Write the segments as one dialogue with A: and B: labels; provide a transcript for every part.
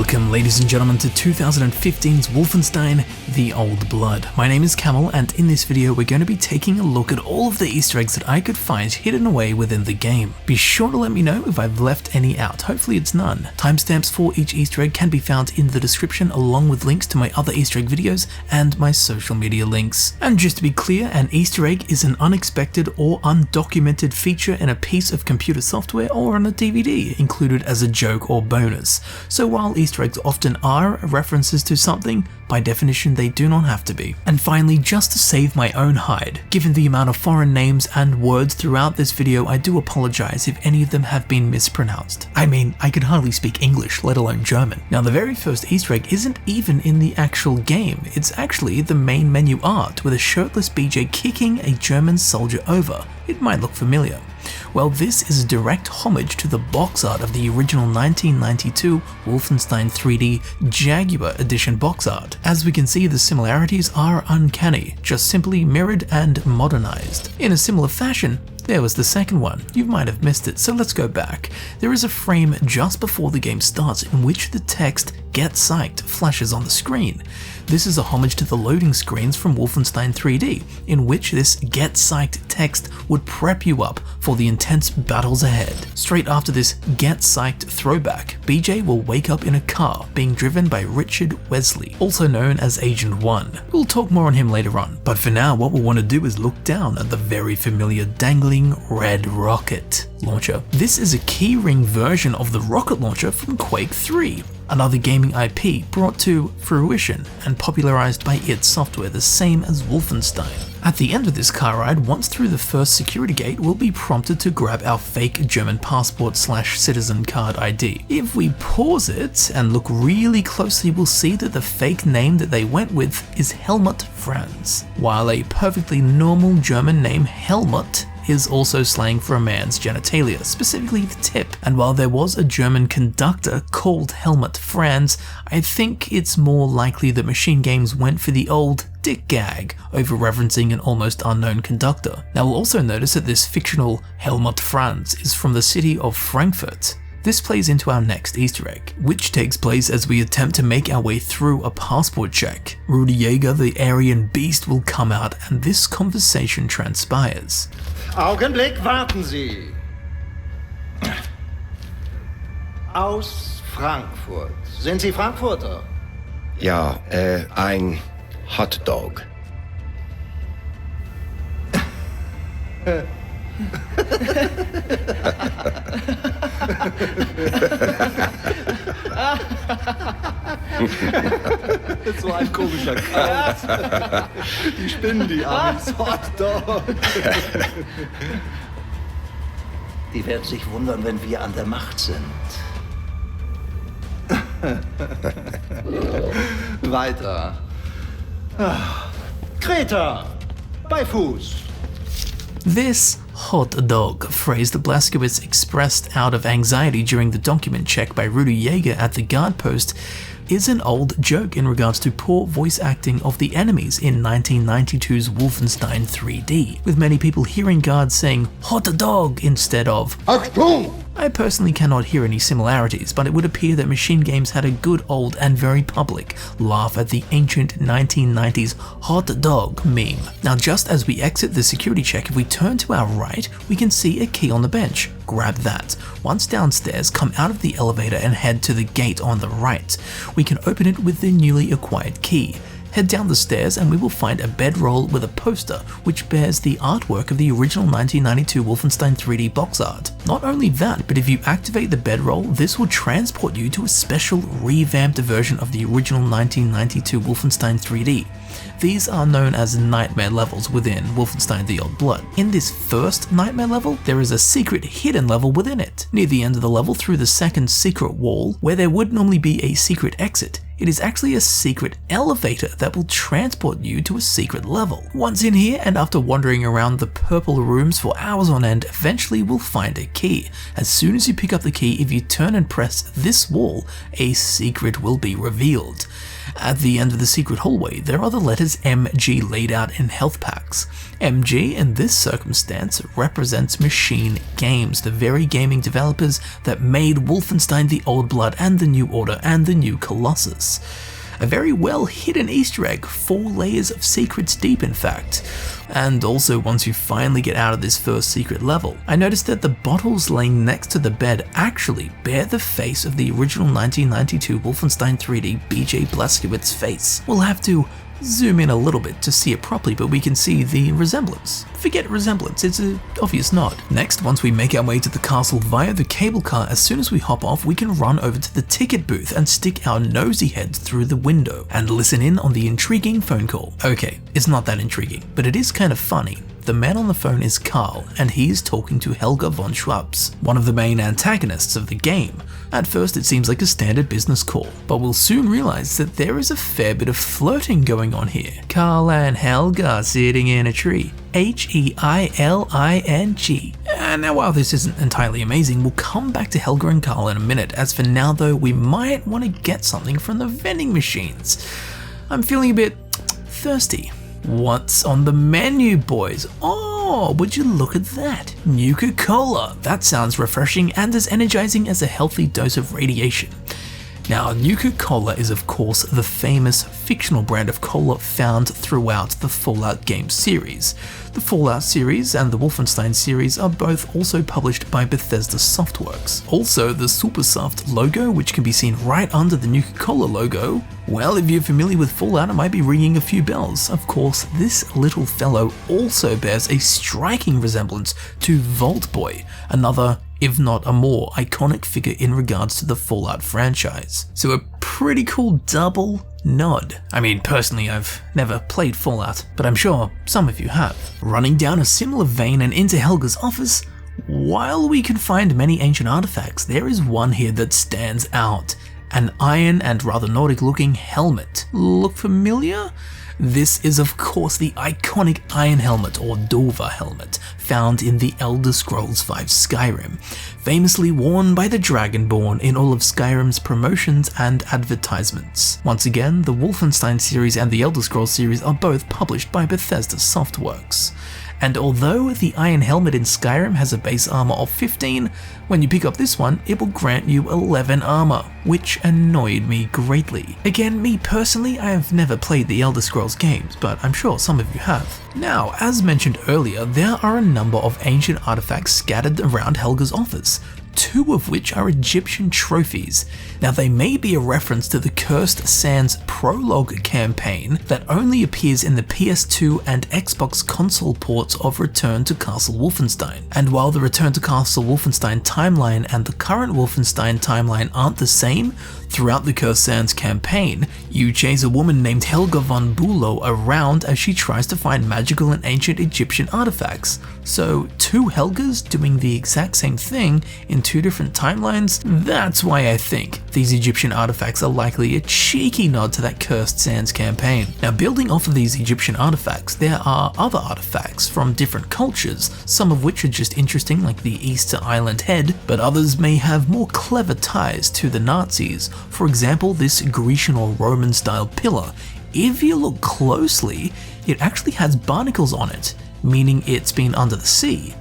A: Welcome, ladies and gentlemen, to 2015's Wolfenstein: The Old Blood. My name is Camel, and in this video we're going to be taking a look at all of the Easter eggs that I could find hidden away within the game. Be sure to let me know if I've left any out, hopefully it's none. Timestamps for each Easter egg can be found in the description, along with links to my other Easter egg videos and my social media links. And just to be clear, an Easter egg is an unexpected or undocumented feature in a piece of computer software or on a DVD, included as a joke or bonus. So while Easter eggs often are references to something, by definition they do not have to be. And finally, just to save my own hide, given the amount of foreign names and words throughout this video, I do apologize if any of them have been mispronounced. I mean, I could hardly speak English, let alone German. Now, the very first Easter egg isn't even in the actual game, it's actually the main menu art with a shirtless BJ kicking a German soldier over. It might look familiar. Well, this is a direct homage to the box art of the original 1992 Wolfenstein 3D Jaguar edition box art. As we can see, the similarities are uncanny, just simply mirrored and modernized. In a similar fashion, there was the second one. You might have missed it, so let's go back. There is a frame just before the game starts in which the text "Get Psyched" flashes on the screen. This is a homage to the loading screens from Wolfenstein 3D, in which this "Get Psyched" text would prep you up for the intense battles ahead. Straight after this "Get Psyched" throwback, BJ will wake up in a car being driven by Richard Wesley, also known as Agent 1. We'll talk more on him later on, but for now what we'll want to do is look down at the very familiar dangling red rocket launcher. This is a keyring version of the rocket launcher from Quake 3. Another gaming IP brought to fruition and popularized by id Software, the same as Wolfenstein. At the end of this car ride, once through the first security gate, we'll be prompted to grab our fake German passport / citizen card ID. If we pause it and look really closely, we'll see that the fake name that they went with is Helmut Franz, while a perfectly normal German name, Helmut, is also slang for a man's genitalia, specifically the tip. And while there was a German conductor called Helmut Franz, I think it's more likely that Machine Games went for the old dick gag over referencing an almost unknown conductor. Now we'll also notice that this fictional Helmut Franz is from the city of Frankfurt. This plays into our next Easter egg, which takes place as we attempt to make our way through a passport check. Rudy Jaeger, the Aryan beast, will come out and this conversation transpires.
B: Augenblick, warten Sie. Aus Frankfurt. Sind Sie Frankfurter?
C: Ja, ein Hotdog.
B: So ein komischer Kauz. Die spinnen die Amis. Hotdog.
D: Die werden sich wundern, wenn wir an der Macht sind.
B: Weiter. Kreta. Bei Fuß.
A: This hot dog phrase that Blazkowicz expressed out of anxiety during the document check by Rudy Jaeger at the guard post is an old joke in regards to poor voice acting of the enemies in 1992's Wolfenstein 3D, with many people hearing guards saying hot dog instead of Achtung! I personally cannot hear any similarities, but it would appear that Machine Games had a good old and very public laugh at the ancient 1990s hot dog meme. Now just as we exit the security check, if we turn to our right, we can see a key on the bench. Grab that. Once downstairs, come out of the elevator and head to the gate on the right. We can open it with the newly acquired key. Head down the stairs and we will find a bedroll with a poster which bears the artwork of the original 1992 Wolfenstein 3D box art. Not only that, but if you activate the bedroll, this will transport you to a special revamped version of the original 1992 Wolfenstein 3D. These are known as nightmare levels within Wolfenstein: The Old Blood. In this first nightmare level, there is a secret hidden level within it. Near the end of the level, through the second secret wall, where there would normally be a secret exit, it is actually a secret elevator that will transport you to a secret level. Once in here, and after wandering around the purple rooms for hours on end, eventually we'll find a key. As soon as you pick up the key, if you turn and press this wall, a secret will be revealed. At the end of the secret hallway, there are the letters MG laid out in health packs. MG in this circumstance represents Machine Games, the very gaming developers that made Wolfenstein: The Old Blood and The New Order and The New Colossus. A very well hidden Easter egg, 4 layers of secrets deep in fact. And also once you finally get out of this first secret level, I noticed that the bottles laying next to the bed actually bear the face of the original 1992 Wolfenstein 3D BJ Blazkowicz face. We'll have to zoom in a little bit to see it properly, but we can see the resemblance. Forget resemblance, it's an obvious nod. Next, once we make our way to the castle via the cable car, as soon as we hop off, we can run over to the ticket booth and stick our nosy heads through the window and listen in on the intriguing phone call. Okay, it's not that intriguing, but it is kind of funny. The man on the phone is Karl, and he is talking to Helga von Schabbs, one of the main antagonists of the game. At first it seems like a standard business call, but we'll soon realize that there is a fair bit of flirting going on here. Karl and Helga sitting in a tree. Heiling. Now while this isn't entirely amazing, we'll come back to Helga and Karl in a minute. As for now though, we might want to get something from the vending machines. I'm feeling a bit thirsty. What's on the menu, boys? Oh, would you look at that? Nuka Cola. That sounds refreshing and as energizing as a healthy dose of radiation. Now, Nuka Cola is of course the famous fictional brand of cola found throughout the Fallout game series. The Fallout series and the Wolfenstein series are both also published by Bethesda Softworks. Also, the Supersaft logo, which can be seen right under the Nuka Cola logo, well, if you're familiar with Fallout, it might be ringing a few bells. Of course, this little fellow also bears a striking resemblance to Vault Boy, another, if not a more iconic figure in regards to the Fallout franchise. So a pretty cool double nod. I mean, personally, I've never played Fallout, but I'm sure some of you have. Running down a similar vein and into Helga's office, while we can find many ancient artifacts, there is one here that stands out. An iron and rather Nordic looking helmet. Look familiar? This is of course the iconic Iron Helmet or Dova helmet found in the Elder Scrolls V Skyrim, famously worn by the Dragonborn in all of Skyrim's promotions and advertisements. Once again, the Wolfenstein series and the Elder Scrolls series are both published by Bethesda Softworks. And although the Iron Helmet in Skyrim has a base armor of 15, when you pick up this one, it will grant you 11 armor, which annoyed me greatly. Again, me personally, I have never played the Elder Scrolls games, but I'm sure some of you have. Now, as mentioned earlier, there are a number of ancient artifacts scattered around Helga's office, 2 of which are Egyptian trophies. Now they may be a reference to the Cursed Sands prologue campaign that only appears in the PS2 and Xbox console ports of Return to Castle Wolfenstein. And while the Return to Castle Wolfenstein timeline and the current Wolfenstein timeline aren't the same, throughout the Cursed Sands campaign, you chase a woman named Helga von Bülow around as she tries to find magical and ancient Egyptian artifacts. So 2 Helgas doing the exact same thing in 2 different timelines? That's why I think these Egyptian artifacts are likely a cheeky nod to that Cursed Sands campaign. Now building off of these Egyptian artifacts, there are other artifacts from different cultures, some of which are just interesting like the Easter Island head, but others may have more clever ties to the Nazis. For example, this Grecian or Roman style pillar, if you look closely, it actually has barnacles on it, meaning it's been under the sea.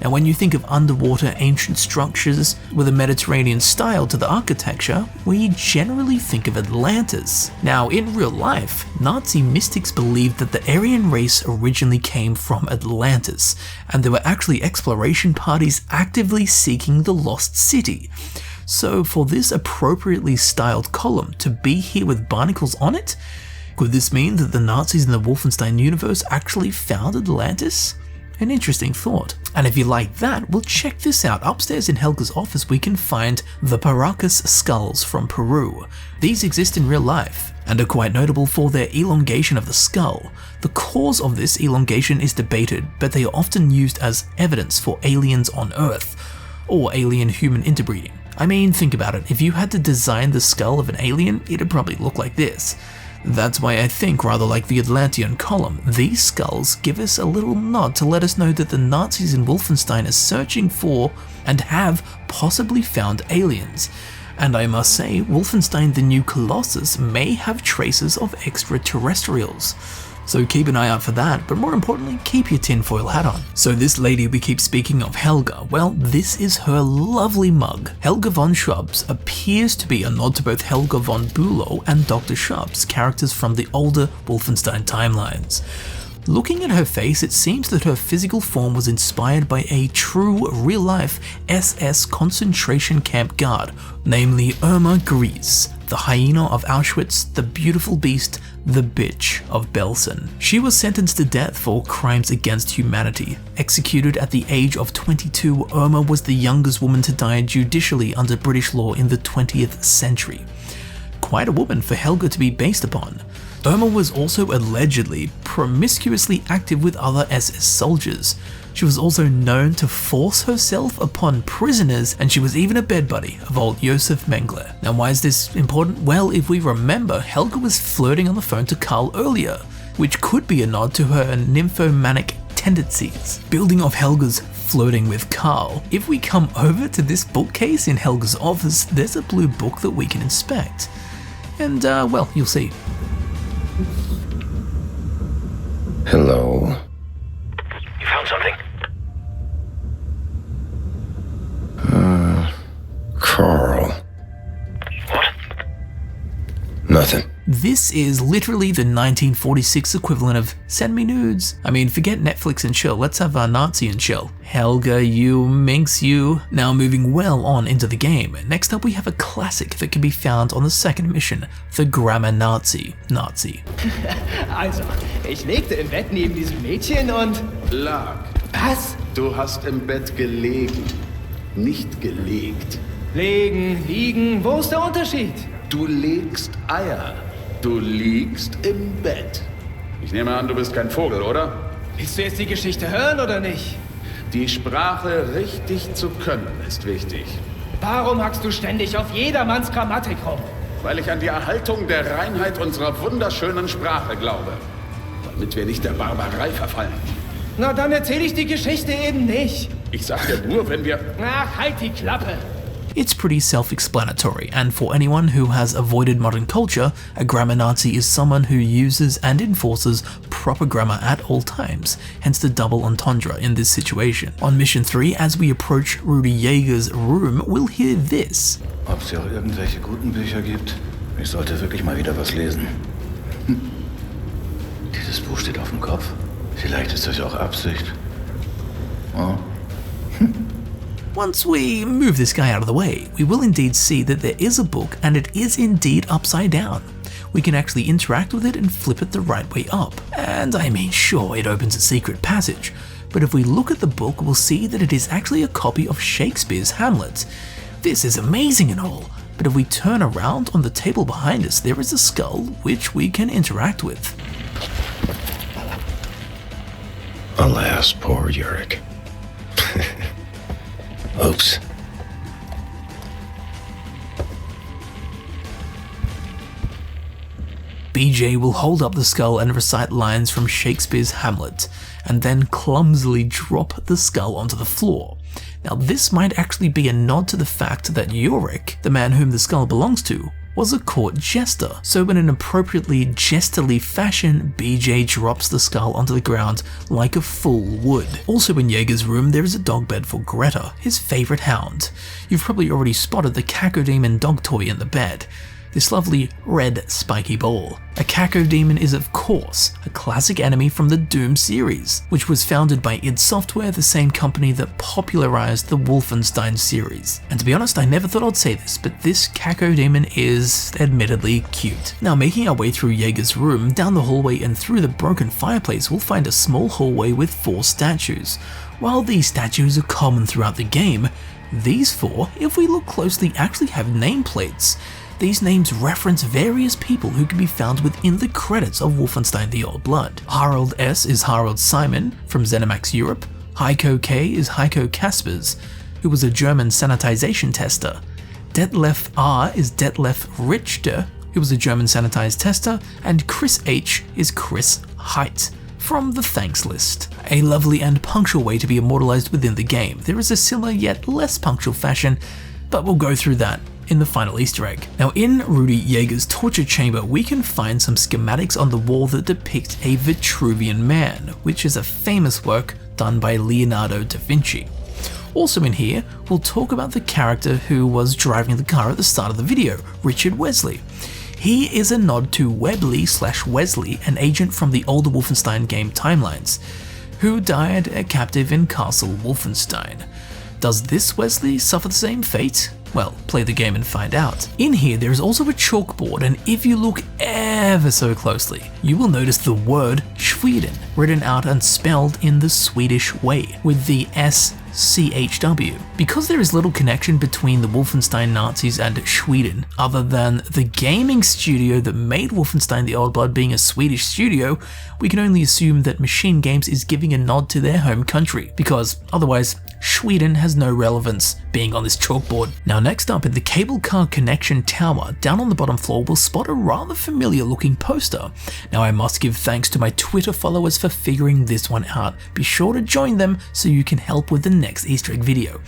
A: Now when you think of underwater ancient structures with a Mediterranean style to the architecture, we generally think of Atlantis. Now in real life, Nazi mystics believed that the Aryan race originally came from Atlantis, and there were actually exploration parties actively seeking the lost city. So for this appropriately styled column to be here with barnacles on it, could this mean that the Nazis in the Wolfenstein universe actually found Atlantis? An interesting thought. And if you like that, well check this out. Upstairs in Helga's office we can find the Paracas skulls from Peru. These exist in real life and are quite notable for their elongation of the skull. The cause of this elongation is debated, but they are often used as evidence for aliens on Earth, or alien-human interbreeding. I mean, think about it, if you had to design the skull of an alien, it'd probably look like this. That's why I think, rather like the Atlantean column, these skulls give us a little nod to let us know that the Nazis in Wolfenstein are searching for and have possibly found aliens. And I must say, Wolfenstein: The New Colossus may have traces of extraterrestrials. So keep an eye out for that, but more importantly, keep your tinfoil hat on. So this lady we keep speaking of, Helga, well, this is her lovely mug. Helga von Schabbs appears to be a nod to both Helga von Bülow and Dr. Schabbs, characters from the older Wolfenstein timelines. Looking at her face, it seems that her physical form was inspired by a true, real-life SS concentration camp guard, namely Irma Grese, the hyena of Auschwitz, the beautiful beast, the bitch of Belsen. She was sentenced to death for crimes against humanity. Executed at the age of 22, Irma was the youngest woman to die judicially under British law in the 20th century. Quite a woman for Helga to be based upon. Irma was also allegedly promiscuously active with other SS soldiers. She was also known to force herself upon prisoners, and she was even a bed buddy of old Josef Mengele. Now, why is this important? Well, if we remember, Helga was flirting on the phone to Karl earlier, which could be a nod to her nymphomanic tendencies. Building off Helga's flirting with Karl, if we come over to this bookcase in Helga's office, there's a blue book that we can inspect. And, well, you'll see.
C: Hello.
E: You found something?
C: Carl.
E: What?
C: Nothing.
A: This is literally the 1946 equivalent of send me nudes. I mean, forget Netflix and chill, let's have our Nazi and chill. Helga, you minx you. Now moving well on into the game. Next up we have a classic that can be found on the second mission, the Grammar Nazi.
F: Also, ich legte im Bett neben diesem Mädchen und...
B: Lag.
F: Was?
B: Du hast im Bett gelegen, nicht gelegt.
F: Legen, liegen, wo ist der Unterschied?
B: Du legst Eier. Du liegst im Bett. Ich nehme an, du bist kein Vogel, oder?
F: Willst du jetzt die Geschichte hören oder nicht?
B: Die Sprache richtig zu können ist wichtig.
F: Warum hackst du ständig auf jedermanns Grammatik rum?
B: Weil ich an die Erhaltung der Reinheit unserer wunderschönen Sprache glaube. Damit wir nicht der Barbarei verfallen.
F: Na, dann erzähle ich die Geschichte eben nicht.
B: Ich sag dir nur, wenn wir...
F: Ach, halt die Klappe.
A: It's pretty self-explanatory, and for anyone who has avoided modern culture, a grammar Nazi is someone who uses and enforces proper grammar at all times, hence the double entendre in this situation. On Mission 3, as we approach Rudy Jaeger's room, we'll hear this.
D: Ob es ja auch irgendwelche guten Bücher gibt? Ich sollte wirklich mal wieder was lesen. Dieses Buch steht auf dem Kopf. Vielleicht ist das auch Absicht. Oh.
A: Once we move this guy out of the way, we will indeed see that there is a book and it is indeed upside down. We can actually interact with it and flip it the right way up. And I mean, sure, it opens a secret passage, but if we look at the book, we'll see that it is actually a copy of Shakespeare's Hamlet. This is amazing and all, but if we turn around on the table behind us, there is a skull which we can interact with.
C: Alas, poor Yorick. Oops.
A: BJ will hold up the skull and recite lines from Shakespeare's Hamlet, and then clumsily drop the skull onto the floor. Now this might actually be a nod to the fact that Yorick, the man whom the skull belongs to, was a court jester, so in an appropriately jesterly fashion, BJ drops the skull onto the ground like a fool would. Also in Jaeger's room there is a dog bed for Greta, his favourite hound. You've probably already spotted the Cacodemon dog toy in the bed. This lovely red spiky ball. A Cacodemon is of course a classic enemy from the Doom series, which was founded by id Software, the same company that popularized the Wolfenstein series. And to be honest, I never thought I'd say this, but this Cacodemon is admittedly cute. Now making our way through Jaeger's room, down the hallway and through the broken fireplace, we'll find a small hallway with 4 statues. While these statues are common throughout the game, these 4, if we look closely, actually have nameplates. These names reference various people who can be found within the credits of Wolfenstein: The Old Blood. Harold S is Harold Simon from ZeniMax Europe. Heiko K is Heiko Kaspers, who was a German sanitization tester. Detlef R is Detlef Richter, who was a German sanitized tester. And Chris H is Chris Height from the thanks list. A lovely and punctual way to be immortalized within the game. There is a similar yet less punctual fashion, but we'll go through that in the final Easter egg. Now in Rudy Jaeger's torture chamber, we can find some schematics on the wall that depict a Vitruvian man, which is a famous work done by Leonardo da Vinci. Also in here, we'll talk about the character who was driving the car at the start of the video, Richard Wesley. He is a nod to Webley/Wesley, an agent from the older Wolfenstein game timelines, who died a captive in Castle Wolfenstein. Does this Wesley suffer the same fate? Well, play the game and find out. In here there is also a chalkboard, and if you look ever so closely, you will notice the word Sweden written out and spelled in the Swedish way, with the SCHW. Because there is little connection between the Wolfenstein Nazis and Sweden, other than the gaming studio that made Wolfenstein the Old Blood being a Swedish studio, we can only assume that Machine Games is giving a nod to their home country, because otherwise Sweden has no relevance being on this chalkboard. Now next up, in the cable car connection tower down on the bottom floor, we'll spot a rather familiar looking poster. Now I must give thanks to my Twitter followers for figuring this one out. Be sure to join them so you can help with the next Easter egg video.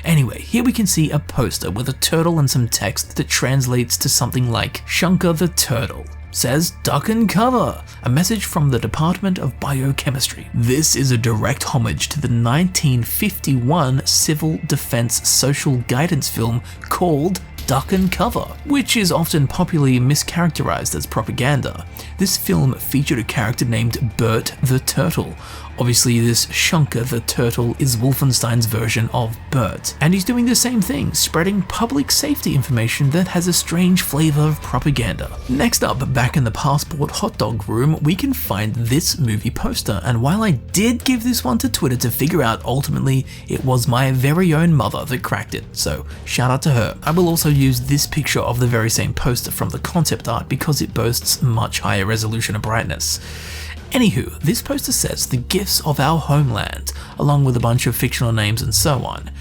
A: Anyway, here we can see a poster with a turtle and some text that translates to something like Shunker the Turtle says duck and cover, a message from the Department of Biochemistry. This is a direct homage to the 1951 civil defense social guidance film called Duck and Cover, which is often popularly mischaracterized as propaganda. This film featured a character named Bert the Turtle. Obviously this Shunker the Turtle is Wolfenstein's version of Bert, and he's doing the same thing, spreading public safety information that has a strange flavor of propaganda. Next up, back in the passport hot dog room, we can find this movie poster, and while I did give this one to Twitter to figure out, ultimately it was my very own mother that cracked it, so shout out to her. I will also use this picture of the very same poster from the concept art because it boasts much higher resolution and brightness. Anywho, this poster says the gifts of our homeland, along with a bunch of fictional names and so on.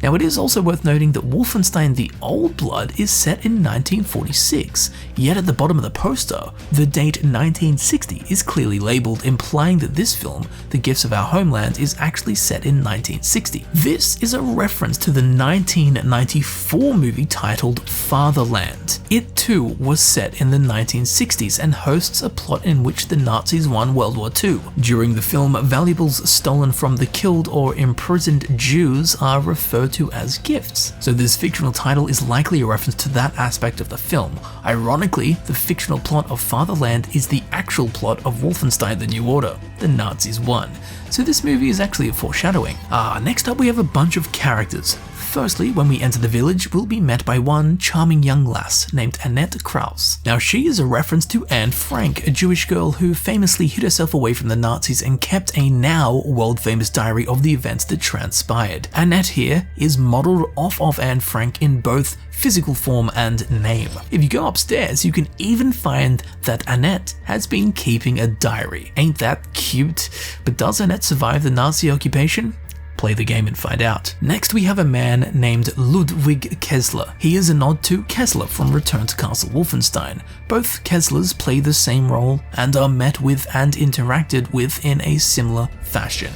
A: Now it is also worth noting that Wolfenstein the Old Blood is set in 1946, yet at the bottom of the poster, the date 1960 is clearly labelled, implying that this film, The Gifts of Our Homeland, is actually set in 1960. This is a reference to the 1994 movie titled Fatherland. It too was set in the 1960s and hosts a plot in which the Nazis won World War II. During the film, valuables stolen from the killed or imprisoned Jews are referred to as gifts, so this fictional title is likely a reference to that aspect of the film. Ironically, the fictional plot of Fatherland is the actual plot of Wolfenstein the New Order. The Nazis won. So this movie is actually a foreshadowing. Next up we have a bunch of characters. Firstly, when we enter the village, we'll be met by one charming young lass named Annette Krauss. Now she is a reference to Anne Frank, a Jewish girl who famously hid herself away from the Nazis and kept a now world-famous diary of the events that transpired. Annette here is modelled off of Anne Frank in both physical form and name. If you go upstairs, you can even find that Annette has been keeping a diary. Ain't that cute? But does Annette survive the Nazi occupation? Play the game and find out. Next we have a man named Ludwig Kessler. He is a nod to Kessler from Return to Castle Wolfenstein. Both Kesslers play the same role and are met with and interacted with in a similar fashion.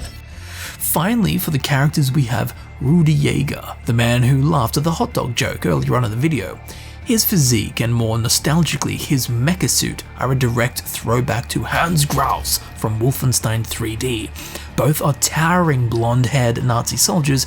A: Finally, for the characters we have Rudy Jaeger, the man who laughed at the hot dog joke earlier on in the video. His physique and more nostalgically his mecha suit are a direct throwback to Hans Graus from Wolfenstein 3D. Both are towering blonde-haired Nazi soldiers,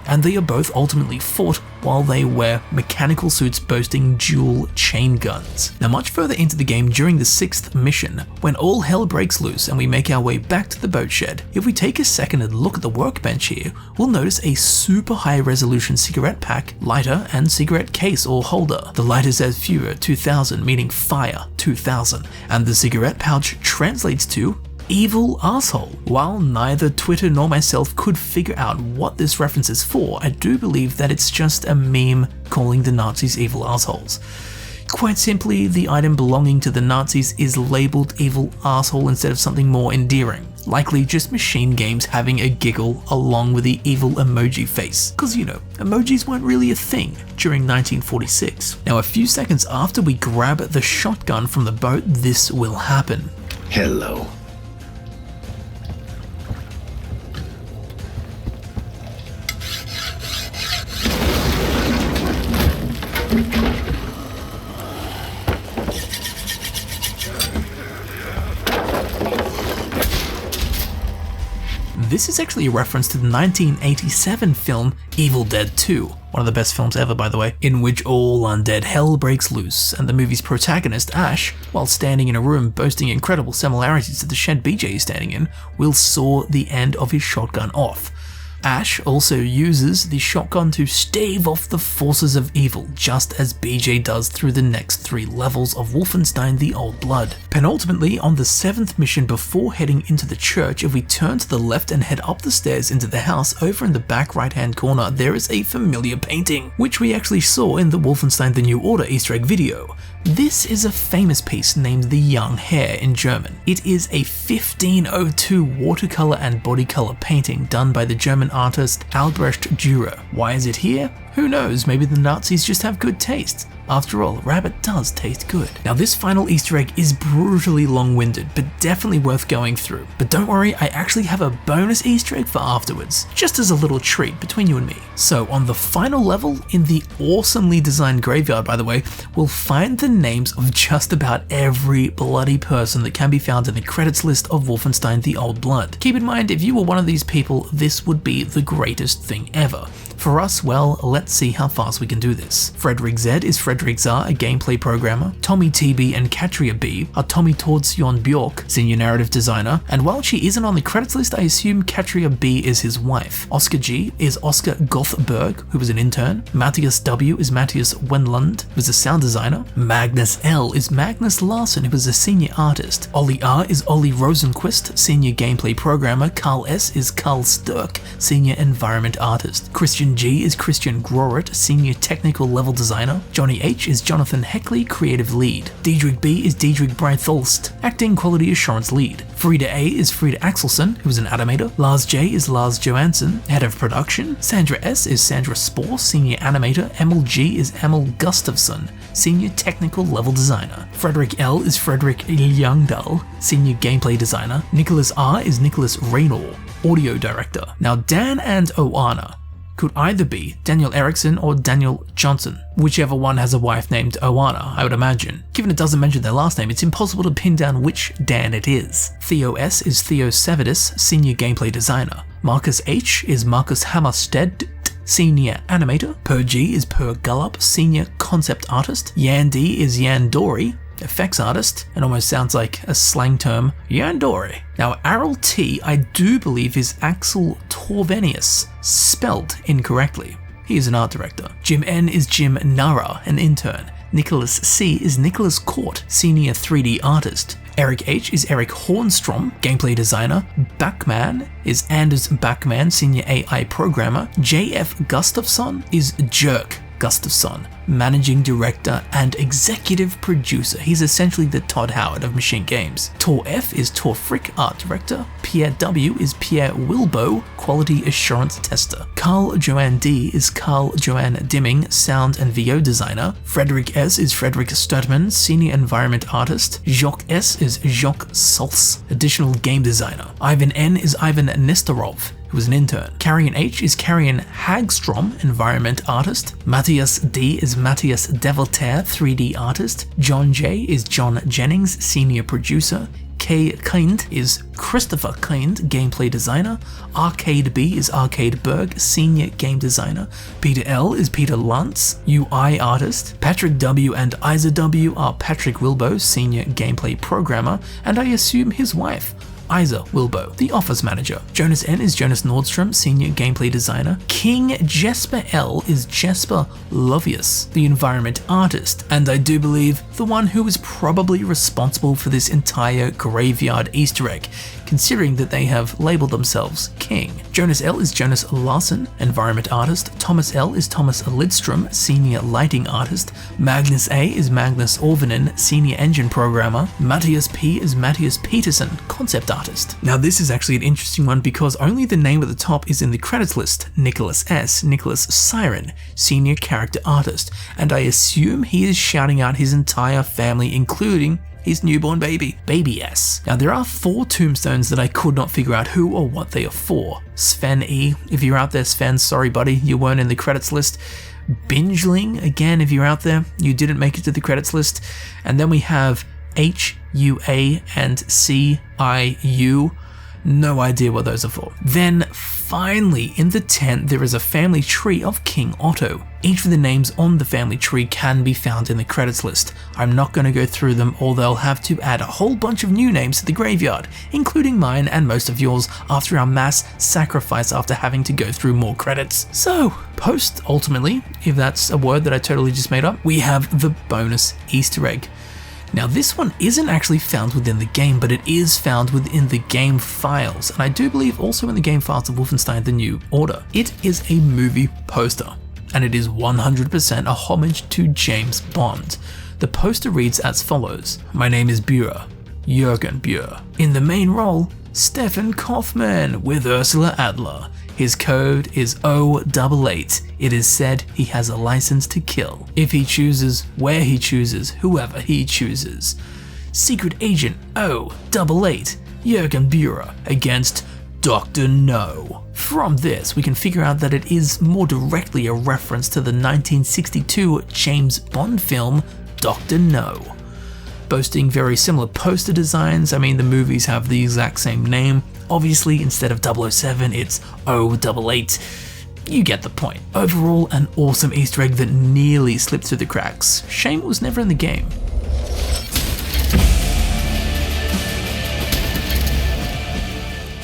A: and they are both ultimately fought while they wear mechanical suits boasting dual chain guns. Now much further into the game, during the 6th mission, when all hell breaks loose and we make our way back to the boat shed, if we take a second and look at the workbench here, we'll notice a super high resolution cigarette pack, lighter, and cigarette case or holder. The lighter says Führer 2000, meaning fire 2000, and the cigarette pouch translates to evil asshole. While neither Twitter nor myself could figure out what this reference is for, I do believe that it's just a meme calling the Nazis evil assholes. Quite simply, the item belonging to the Nazis is labelled evil asshole instead of something more endearing. Likely just Machine Games having a giggle along with the evil emoji face. Cause you know, emojis weren't really a thing during 1946. Now a few seconds after we grab the shotgun from the boat, this will happen.
C: Hello.
A: This is actually a reference to the 1987 film Evil Dead 2, one of the best films ever by the way, in which all undead hell breaks loose, and the movie's protagonist, Ash, while standing in a room boasting incredible similarities to the shed BJ is standing in, will saw the end of his shotgun off. Ash also uses the shotgun to stave off the forces of evil, just as BJ does through the next 3 levels of Wolfenstein: The Old Blood. Penultimately, on the 7th mission before heading into the church, if we turn to the left and head up the stairs into the house, over in the back right hand corner there is a familiar painting, which we actually saw in the Wolfenstein: The New Order Easter egg video. This is a famous piece named The Young Hare in German. It is a 1502 watercolor and body color painting done by the German artist Albrecht Dürer. Why is it here? Who knows, maybe the Nazis just have good taste. After all, rabbit does taste good. Now this final Easter egg is brutally long-winded, but definitely worth going through. But don't worry, I actually have a bonus Easter egg for afterwards, just as a little treat between you and me. So on the final level, in the awesomely designed graveyard by the way, we'll find the names of just about every bloody person that can be found in the credits list of Wolfenstein: The Old Blood. Keep in mind, if you were one of these people, this would be the greatest thing ever. For us, well, let's see how fast we can do this. Frederick Z is Frederick Czar, a gameplay programmer. Tommy TB and Katria B are Tommy Tordsjon Bjork, senior narrative designer, and while she isn't on the credits list, I assume Katria B is his wife. Oscar G is Oscar Gothberg, who was an intern. Matthias W is Matthias Wenlund, who was a sound designer. Magnus L is Magnus Larsson, who was a senior artist. Ollie R is Ollie Rosenquist, senior gameplay programmer. Carl S is Carl Sturck, senior environment artist. Christian G is Christian Grorit, senior technical level designer. Johnny H is Jonathan Heckley, creative lead. Diedrich B is Diedrich Breitholst, acting quality assurance lead. Frida A is Frida Axelsson, who is an animator. Lars J is Lars Johansson, head of production. Sandra S is Sandra Spore, senior animator. Emil G is Emil Gustafsson, senior technical level designer. Frederick L is Frederick Ljungdahl, senior gameplay designer. Nicholas R is Nicholas Raynor, audio director. Now Dan and Oana could either be Daniel Eriksson or Daniel Johnson, whichever one has a wife named Oana, I would imagine. Given it doesn't mention their last name, it's impossible to pin down which Dan it is. Theo S is Theo Savidis, senior gameplay designer. Marcus H is Marcus Hammerstedt, senior animator. Per G is Per Gullup, senior concept artist. Yan D is Yan Dory, effects artist, and almost sounds like a slang term, Yandori. Now Errol T, I do believe is Axel Torvenius, spelled incorrectly. He is an art director. Jim N is Jim Nara, an intern. Nicholas C is Nicholas Court, senior 3D artist. Eric H is Eric Hornstrom, gameplay designer. Backman is Anders Backman, senior AI programmer. JF Gustafsson is Jerk Gustafsson, managing director and executive producer. He's essentially the Todd Howard of machine games. Tor F is Tor Frick, art director. Pierre W is Pierre Wilbo, quality assurance tester. Carl Joanne D is Carl Joanne Dimming, sound and VO designer. Frederick S is Frederick Sturtman, senior environment artist. Jacques S is Jacques Sols, additional game designer. Ivan N is Ivan Nestorov, who was an intern. Carrion H is Carrion Hagstrom, environment artist. Matthias D is Matthias Devoltaire, 3D artist. John J is John Jennings, senior producer. K Kind is Christopher Kind, gameplay designer. Arcade B is Arcade Berg, senior game designer. Peter L is Peter Lantz, UI artist. Patrick W and Isa W are Patrick Wilbo, senior gameplay programmer, and I assume his wife, Isa Wilbo, the office manager. Jonas N is Jonas Nordstrom, senior gameplay designer. King Jesper L is Jesper Lovius, the environment artist, and I do believe the one who is probably responsible for this entire graveyard Easter egg, considering that they have labeled themselves King. Jonas L is Jonas Larson, environment artist. Thomas L is Thomas Lidstrom, senior lighting artist. Magnus A is Magnus Orvanen, senior engine programmer. Matthias P is Matthias Peterson, concept artist. Now this is actually an interesting one because only the name at the top is in the credits list. Nicholas S, Nicholas Siren, senior character artist, and I assume he is shouting out his entire family, including his newborn baby, Baby S. Now there are 4 tombstones that I could not figure out who or what they are for. Sven E, if you're out there Sven, sorry buddy, you weren't in the credits list. Bingeling, again if you're out there, you didn't make it to the credits list. And then we have H, U, A, and C, I, U. No idea what those are for. Then finally in the tent there is a family tree of King Otto. Each of the names on the family tree can be found in the credits list. I'm not going to go through them, or they'll have to add a whole bunch of new names to the graveyard, including mine and most of yours after our mass sacrifice after having to go through more credits. So, post ultimately, if that's a word that I totally just made up, we have the bonus Easter egg. Now this one isn't actually found within the game, but it is found within the game files, and I do believe also in the game files of Wolfenstein: The New Order. It is a movie poster, and it is 100% a homage to James Bond. The poster reads as follows: "My name is Buer, Jürgen Buer. In the main role, Stefan Kaufmann with Ursula Adler. His code is 088. It is said he has a license to kill. If he chooses, where he chooses, whoever he chooses. Secret Agent 088, Jürgen Buer against Dr. No." From this, we can figure out that it is more directly a reference to the 1962 James Bond film Dr. No. Boasting very similar poster designs. I mean, the movies have the exact same name. Obviously, instead of 007, it's 088. You get the point. Overall, an awesome Easter egg that nearly slipped through the cracks. Shame it was never in the game.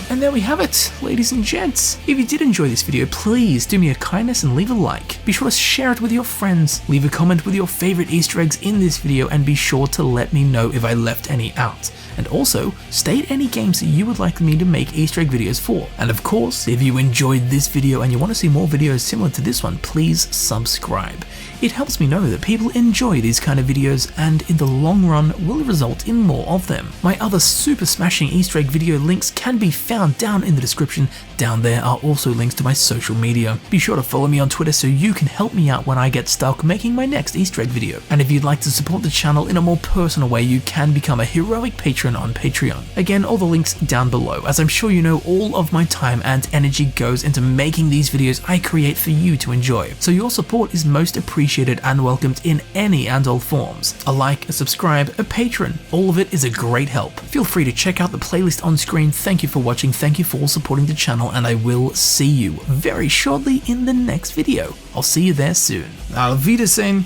A: And there we have it, ladies and gents. If you did enjoy this video, please do me a kindness and leave a like. Be sure to share it with your friends. Leave a comment with your favorite Easter eggs in this video, and be sure to let me know if I left any out. And also, state any games that you would like me to make Easter egg videos for. And of course, if you enjoyed this video and you want to see more videos similar to this one, please subscribe. It helps me know that people enjoy these kind of videos, and in the long run will result in more of them. My other super smashing Easter egg video links can be found down in the description. Down there are also links to my social media. Be sure to follow me on Twitter so you can help me out when I get stuck making my next Easter egg video. And if you'd like to support the channel in a more personal way, you can become a heroic patron on Patreon. Again, all the links down below. As I'm sure you know, all of my time and energy goes into making these videos I create for you to enjoy. So your support is most appreciated and welcomed in any and all forms. A like, a subscribe, a patron, all of it is a great help. Feel free to check out the playlist on screen. Thank you for watching, thank you for supporting the channel, and I will see you very shortly in the next video. I'll see you there soon. Auf Wiedersehen.